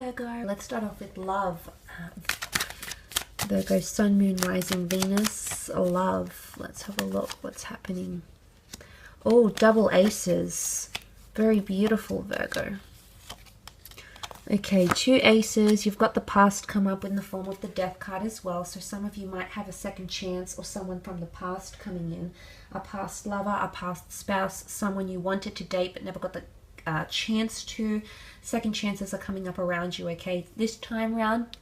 Virgo. Let's start off with love. Virgo, Sun, Moon, Rising, Venus, love. Let's have a look what's happening. Oh, double aces. Very beautiful, Virgo. Okay, 2 aces. You've got the past come up in the form of the death card as well. So some of you might have a second chance or someone from the past coming in. A past lover, a past spouse, someone you wanted to date but never got the chance to. Second chances are coming up around you, okay? This time round,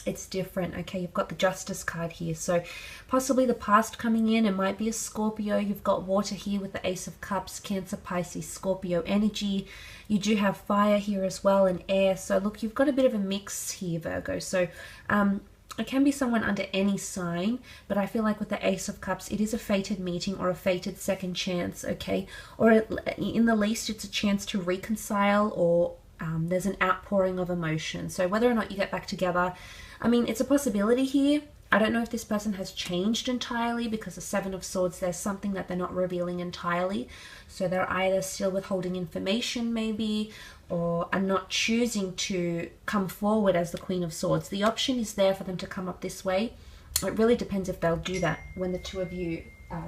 it's different, okay? You've got the Justice card here. So possibly the past coming in. It might be a Scorpio. You've got water here with the Ace of Cups, Cancer, Pisces, Scorpio energy. You do have fire here as well and air. So look, you've got a bit of a mix here, Virgo. So it can be someone under any sign, but I feel like with the Ace of Cups, it is a fated meeting or a fated second chance, okay? Or in the least, it's a chance to reconcile, or there's an outpouring of emotion. So whether or not you get back together, I mean, it's a possibility here. I don't know if this person has changed entirely, because the Seven of Swords, there's something that they're not revealing entirely. So they're either still withholding information maybe, or are not choosing to come forward as the Queen of Swords. The option is there for them to come up this way. It really depends if they'll do that when the two of you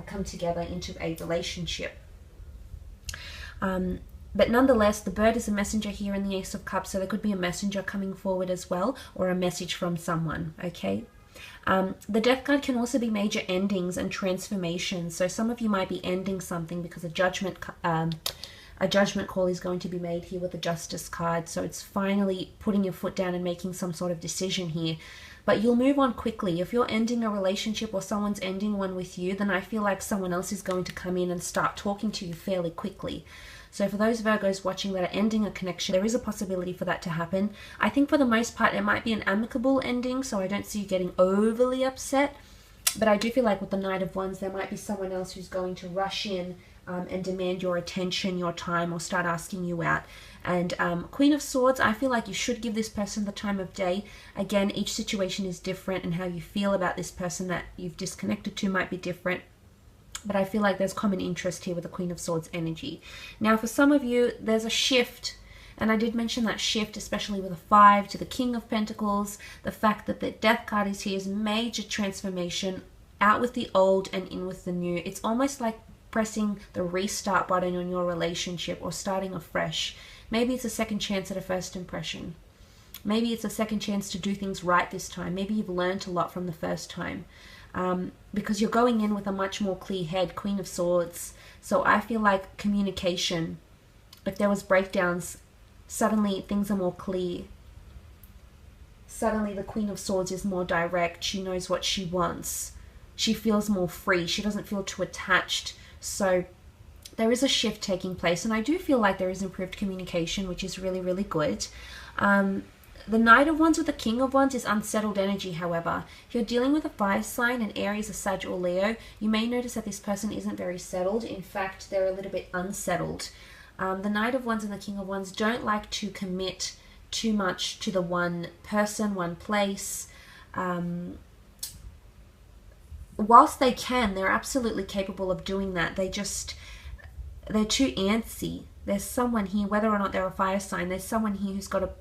come together into a relationship. But nonetheless, the bird is a messenger here in the Ace of Cups, so there could be a messenger coming forward as well, or a message from someone, okay? The death card can also be major endings and transformations. So some of you might be ending something because a judgment call is going to be made here with the Justice card. So it's finally putting your foot down and making some sort of decision here. But you'll move on quickly. If you're ending a relationship or someone's ending one with you, then I feel like someone else is going to come in and start talking to you fairly quickly. So for those Virgos watching that are ending a connection, there is a possibility for that to happen. I think for the most part, it might be an amicable ending, so I don't see you getting overly upset. But I do feel like with the Knight of Wands, there might be someone else who's going to rush in and demand your attention, your time, or start asking you out. And Queen of Swords, I feel like you should give this person the time of day. Again, each situation is different, and how you feel about this person that you've disconnected to might be different. But I feel like there's common interest here with the Queen of Swords energy. Now, for some of you, there's a shift. And I did mention that shift, especially with a 5 to the King of Pentacles. The fact that the Death card is here is major transformation. Out with the old and in with the new. It's almost like pressing the restart button on your relationship, or starting afresh. Maybe it's a second chance at a first impression. Maybe it's a second chance to do things right this time. Maybe you've learned a lot from the first time. Because you're going in with a much more clear head, Queen of Swords. So I feel like communication, if there was breakdowns, suddenly things are more clear. Suddenly the Queen of Swords is more direct. She knows what she wants. She feels more free. She doesn't feel too attached. So there is a shift taking place, and I do feel like there is improved communication, which is really, really good. The Knight of Wands with the King of Wands is unsettled energy, however. If you're dealing with a fire sign, an Aries, a Sag, or Leo, you may notice that this person isn't very settled. In fact, they're a little bit unsettled. The Knight of Wands and the King of Wands don't like to commit too much to the one person, one place. Whilst they can, they're absolutely capable of doing that. They're too antsy. There's someone here, whether or not they're a fire sign, there's someone here who's got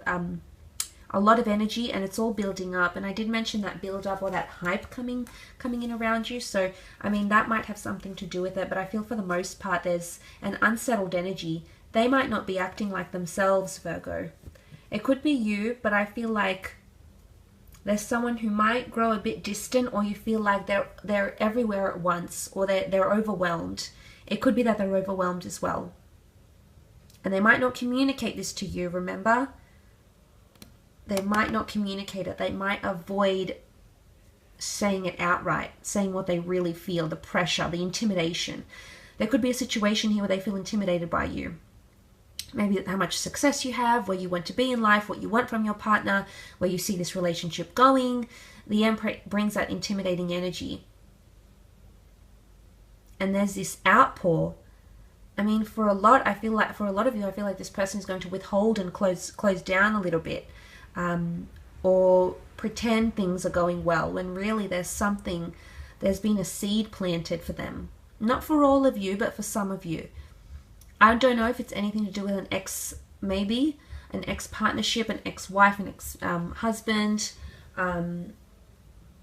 a lot of energy, and it's all building up. And I did mention that build up, or that hype coming in around you. So I mean, that might have something to do with it, but I feel for the most part there's an unsettled energy. They might not be acting like themselves, Virgo. It could be you, but I feel like there's someone who might grow a bit distant, or you feel like they're everywhere at once, or they're overwhelmed. It could be that they're overwhelmed as well. And they might not communicate this to you, remember? They might not communicate it. They might avoid saying it outright, saying what they really feel, the pressure, the intimidation. There could be a situation here where they feel intimidated by you. Maybe how much success you have, where you want to be in life, what you want from your partner, where you see this relationship going. The Emperor brings that intimidating energy. And there's this outpour. I mean, for a lot of you, I feel like this person is going to withhold and close down a little bit. Or pretend things are going well, when really there's been a seed planted for them. Not for all of you, but for some of you. I don't know if it's anything to do with an ex, maybe. an ex-partnership, an ex-wife, an ex-husband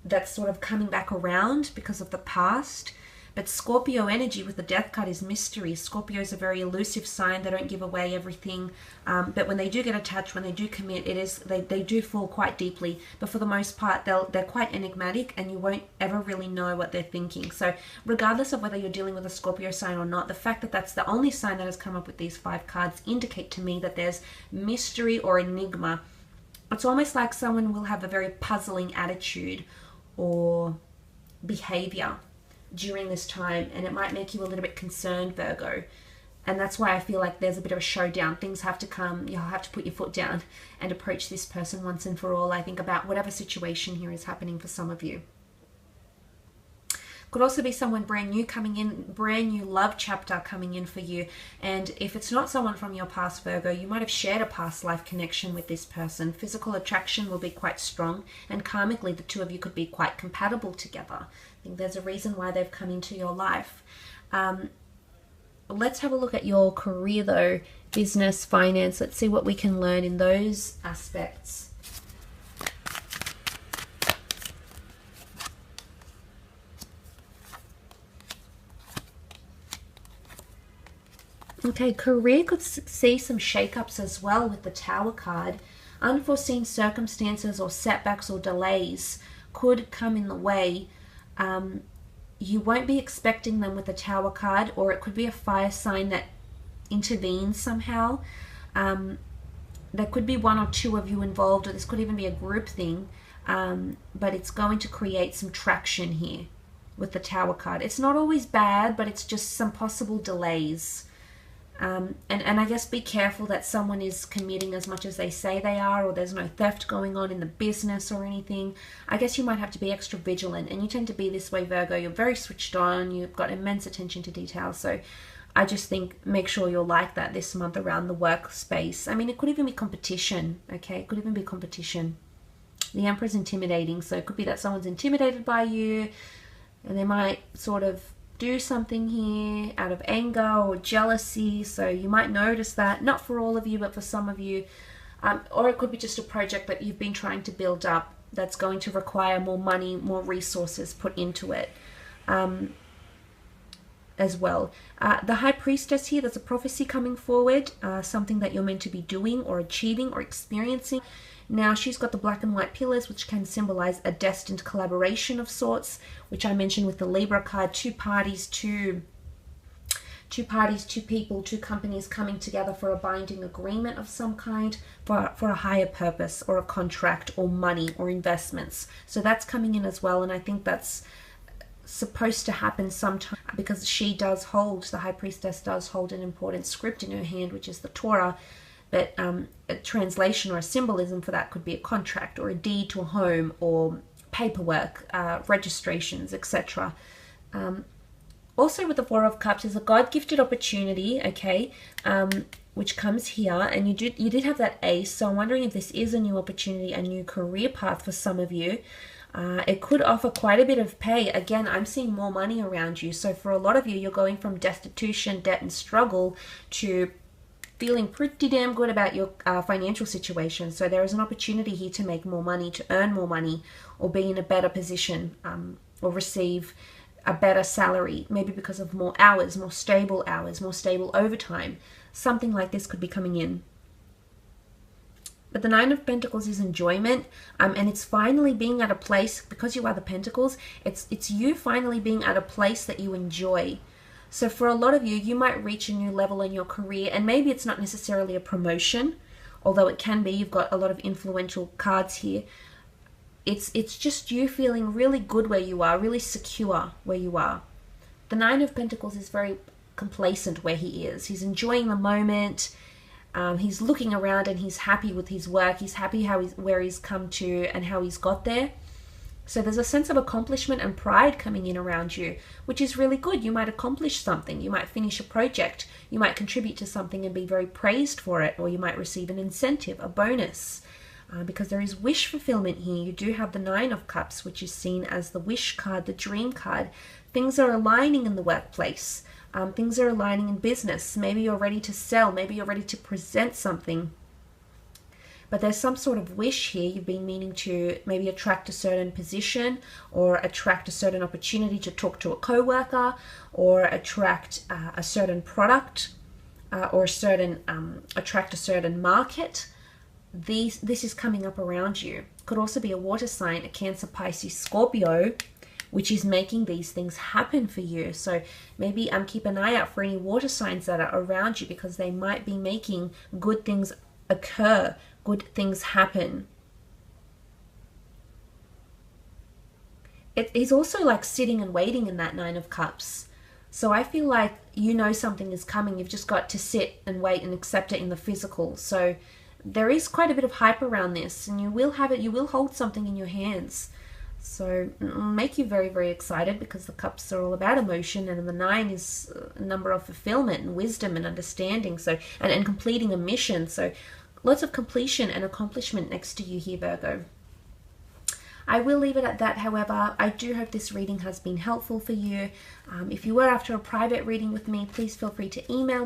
that's sort of coming back around because of the past. But Scorpio energy with the Death card is mystery. Scorpio is a very elusive sign. They don't give away everything. But when they do get attached, when they do commit, they do fall quite deeply. But for the most part, they're quite enigmatic, and you won't ever really know what they're thinking. So regardless of whether you're dealing with a Scorpio sign or not, the fact that that's the only sign that has come up with these 5 cards indicate to me that there's mystery or enigma. It's almost like someone will have a very puzzling attitude or behavior during this time, and it might make you a little bit concerned, Virgo. And that's why I feel like there's a bit of a showdown. Things have to come. You'll have to put your foot down and approach this person once and for all, I think, about whatever situation here is happening for some of you. Could also be someone brand new coming in, brand new love chapter coming in for you. And if it's not someone from your past, Virgo, you might have shared a past life connection with this person. Physical attraction will be quite strong, and karmically the two of you could be quite compatible together. I think there's a reason why they've come into your life. Let's have a look at your career though, business, finance. Let's see what we can learn in those aspects. Okay, career could see some shakeups as well with the Tower card. Unforeseen circumstances or setbacks or delays could come in the way. You won't be expecting them with the Tower card, or it could be a fire sign that intervenes somehow. There could be 1 or 2 of you involved, or this could even be a group thing, but it's going to create some traction here with the Tower card. It's not always bad, but it's just some possible delays. And I guess be careful that someone is committing as much as they say they are, or there's no theft going on in the business or anything. I guess you might have to be extra vigilant, and you tend to be this way, Virgo. You're very switched on, you've got immense attention to detail, so I just think make sure you're like that this month around the workspace. I mean, it could even be competition, okay? It could even be competition. The Emperor's intimidating, so it could be that someone's intimidated by you, and they might sort of do something here out of anger or jealousy, so you might notice that, not for all of you, but for some of you. Or it could be just a project that you've been trying to build up that's going to require more money, more resources put into it as well. The High Priestess here, there's a prophecy coming forward, something that you're meant to be doing or achieving or experiencing. Now, she's got the black and white pillars, which can symbolize a destined collaboration of sorts, which I mentioned with the Libra card, 2 parties, two people, 2 companies coming together for a binding agreement of some kind for a higher purpose, or a contract, or money, or investments. So that's coming in as well, and I think that's supposed to happen sometime, because she does hold, the High Priestess does hold an important script in her hand, which is the Torah. But a translation or a symbolism for that could be a contract, or a deed to a home, or paperwork, registrations, etc. Also with the 4 of Cups is a God-gifted opportunity, okay, which comes here, and you did have that Ace, so I'm wondering if this is a new opportunity, a new career path for some of you. It could offer quite a bit of pay. Again, I'm seeing more money around you, so for a lot of you, you're going from destitution, debt, and struggle to feeling pretty damn good about your financial situation. So there is an opportunity here to make more money, to earn more money, or be in a better position, or receive a better salary, maybe because of more hours, more stable overtime. Something like this could be coming in. But the 9 of Pentacles is enjoyment, and it's finally being at a place, because you are the Pentacles, it's you finally being at a place that you enjoy. So for a lot of you, you might reach a new level in your career, and maybe it's not necessarily a promotion, although it can be. You've got a lot of influential cards here. It's just you feeling really good where you are, really secure where you are. The 9 of Pentacles is very complacent where he is. He's enjoying the moment. He's looking around and he's happy with his work. He's happy where he's come to and how he's got there. So there's a sense of accomplishment and pride coming in around you, which is really good. You might accomplish something. You might finish a project. You might contribute to something and be very praised for it, or you might receive an incentive, a bonus, because there is wish fulfillment here. You do have the 9 of Cups, which is seen as the wish card, the dream card. Things are aligning in the workplace. Things are aligning in business. Maybe you're ready to sell. Maybe you're ready to present something but there's some sort of wish here. You've been meaning to maybe attract a certain position or attract a certain opportunity to talk to a co-worker or attract a certain product or attract a certain market. This is coming up around you. Could also be a water sign, a Cancer, Pisces, Scorpio, which is making these things happen for you. So maybe keep an eye out for any water signs that are around you, because they might be making good things occur, good things happen. It is also like sitting and waiting in that Nine of Cups. So I feel like you know something is coming. You've just got to sit and wait and accept it in the physical. So there is quite a bit of hype around this, and you will have it. You will hold something in your hands. So it'll make you very, very excited, because the cups are all about emotion, and the 9 is a number of fulfillment and wisdom and understanding. So and completing a mission. So lots of completion and accomplishment next to you here, Virgo. I will leave it at that. However, I do hope this reading has been helpful for you. If you were after a private reading with me, please feel free to email